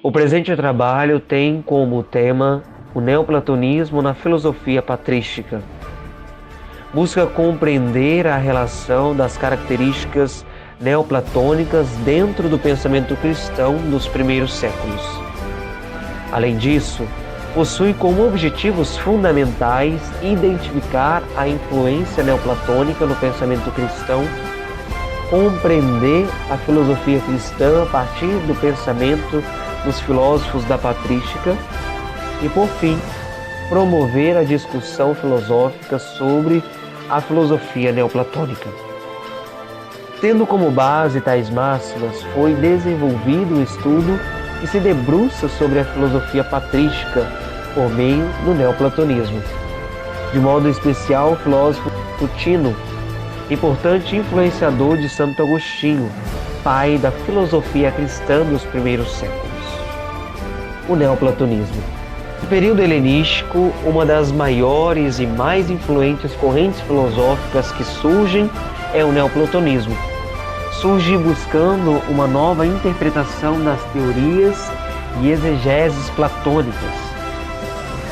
O presente trabalho tem como tema o neoplatonismo na filosofia patrística. Busca compreender a relação das características neoplatônicas dentro do pensamento cristão dos primeiros séculos. Além disso, possui como objetivos fundamentais identificar a influência neoplatônica no pensamento cristão, compreender a filosofia cristã a partir do pensamento dos filósofos da patrística e, por fim, promover a discussão filosófica sobre a filosofia neoplatônica. Tendo como base tais máximas, foi desenvolvido um estudo que se debruça sobre a filosofia patrística por meio do neoplatonismo. De modo especial, o filósofo Plotino, importante influenciador de Santo Agostinho, pai da filosofia cristã dos primeiros séculos. O neoplatonismo. No período helenístico, uma das maiores e mais influentes correntes filosóficas que surgem é o neoplatonismo. Surge buscando uma nova interpretação das teorias e exegeses platônicas.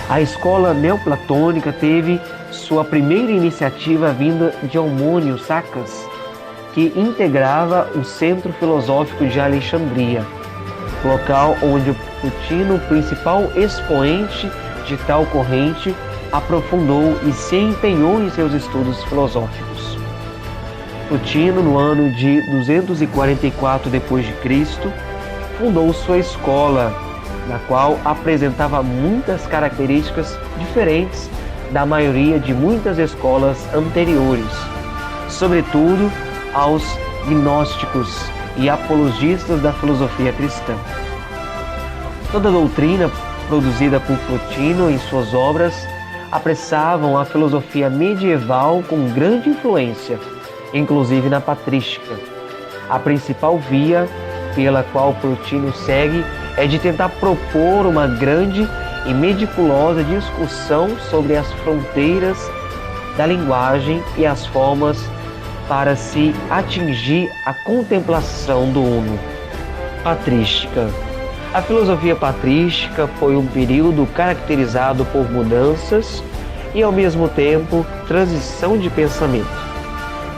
A escola neoplatônica teve sua primeira iniciativa vinda de Eumônio Sacas, que integrava o Centro Filosófico de Alexandria, local onde o Plotino, principal expoente de tal corrente, aprofundou e se empenhou em seus estudos filosóficos. Plotino, no ano de 244 d.C., fundou sua escola, na qual apresentava muitas características diferentes da maioria de muitas escolas anteriores, sobretudo aos gnósticos e apologistas da filosofia cristã. Toda a doutrina produzida por Plotino em suas obras apressavam a filosofia medieval com grande influência, inclusive na patrística. A principal via pela qual Plotino segue é de tentar propor uma grande e meticulosa discussão sobre as fronteiras da linguagem e as formas para se atingir a contemplação do uno. Patrística. A filosofia patrística foi um período caracterizado por mudanças e, ao mesmo tempo, transição de pensamento,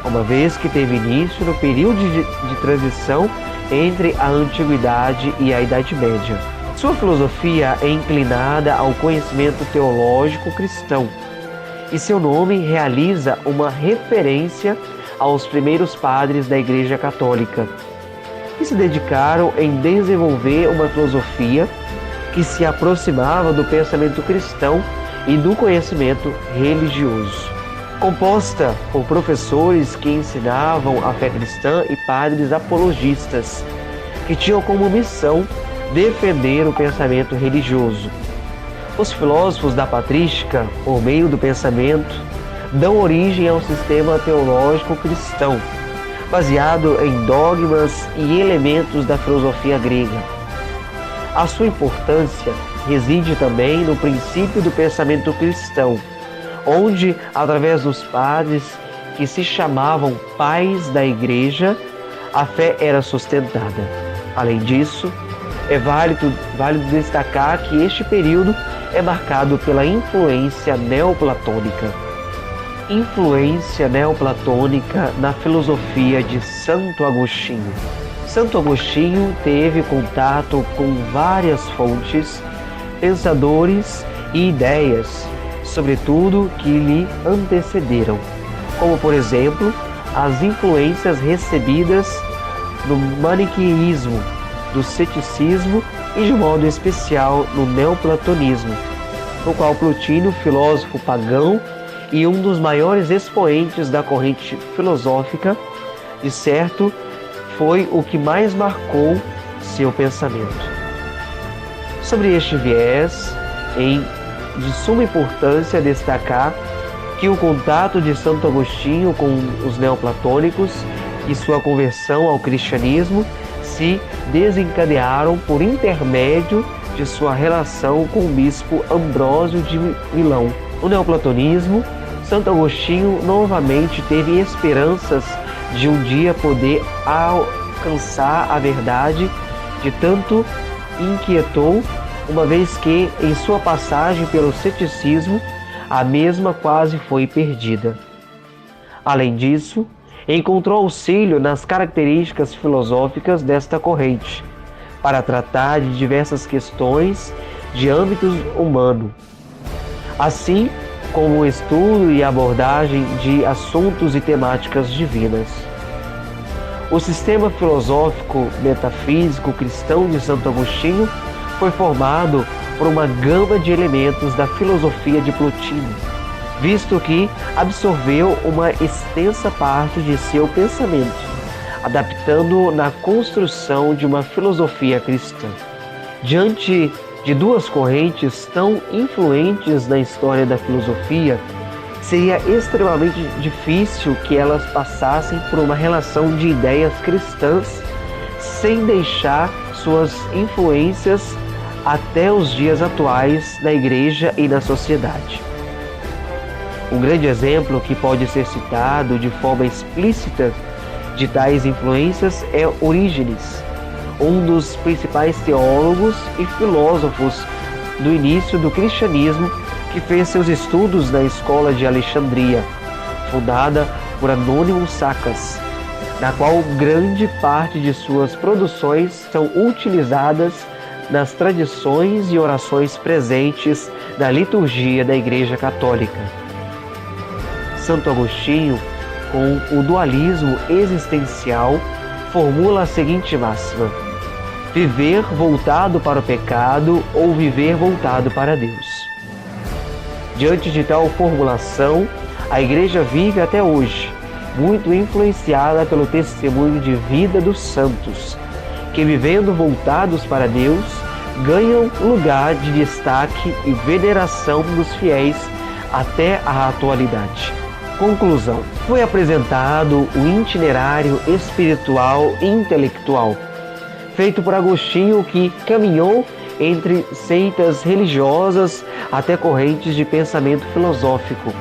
uma vez que teve início no período de transição entre a Antiguidade e a Idade Média. Sua filosofia é inclinada ao conhecimento teológico cristão, e seu nome realiza uma referência aos primeiros padres da Igreja Católica, que se dedicaram em desenvolver uma filosofia que se aproximava do pensamento cristão e do conhecimento religioso. Composta por professores que ensinavam a fé cristã e padres apologistas, que tinham como missão defender o pensamento religioso. Os filósofos da patrística, por meio do pensamento, dão origem ao sistema teológico cristão, baseado em dogmas e elementos da filosofia grega. A sua importância reside também no princípio do pensamento cristão, onde, através dos padres que se chamavam pais da Igreja, a fé era sustentada. Além disso, é válido destacar que este período é marcado pela influência neoplatônica. Influência neoplatônica na filosofia de Santo Agostinho. Santo Agostinho teve contato com várias fontes, pensadores e ideias, sobretudo que lhe antecederam, como, por exemplo, as influências recebidas no maniqueísmo, do ceticismo e, de modo especial, no neoplatonismo, no qual Plotino, filósofo pagão e um dos maiores expoentes da corrente filosófica, de certo, foi o que mais marcou seu pensamento. Sobre este viés, de suma importância destacar que o contato de Santo Agostinho com os neoplatônicos e sua conversão ao cristianismo se desencadearam por intermédio de sua relação com o bispo Ambrósio de Milão. No neoplatonismo, Santo Agostinho novamente teve esperanças de um dia poder alcançar a verdade de tanto inquietou, uma vez que, em sua passagem pelo ceticismo, a mesma quase foi perdida. Além disso, encontrou auxílio nas características filosóficas desta corrente, para tratar de diversas questões de âmbito humano, assim como o estudo e abordagem de assuntos e temáticas divinas. O sistema filosófico metafísico cristão de Santo Agostinho foi formado por uma gama de elementos da filosofia de Plotino, visto que absorveu uma extensa parte de seu pensamento, adaptando-o na construção de uma filosofia cristã. Diante de duas correntes tão influentes na história da filosofia, seria extremamente difícil que elas passassem por uma relação de ideias cristãs sem deixar suas influências até os dias atuais na Igreja e na sociedade. Um grande exemplo que pode ser citado de forma explícita de tais influências é Orígenes, um dos principais teólogos e filósofos do início do cristianismo, que fez seus estudos na escola de Alexandria, fundada por Anônimo Sacas, na qual grande parte de suas produções são utilizadas nas tradições e orações presentes na liturgia da Igreja Católica. Santo Agostinho, com o dualismo existencial, formula a seguinte máxima: viver voltado para o pecado ou viver voltado para Deus. Diante de tal formulação, a Igreja vive até hoje, muito influenciada pelo testemunho de vida dos santos, que, vivendo voltados para Deus, ganham lugar de destaque e veneração dos fiéis até a atualidade. Conclusão: foi apresentado o itinerário espiritual e intelectual, feito por Agostinho, que caminhou entre seitas religiosas até correntes de pensamento filosófico,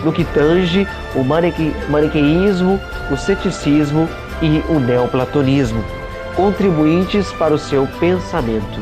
no que tange o maniqueísmo, o ceticismo e o neoplatonismo, contribuintes para o seu pensamento.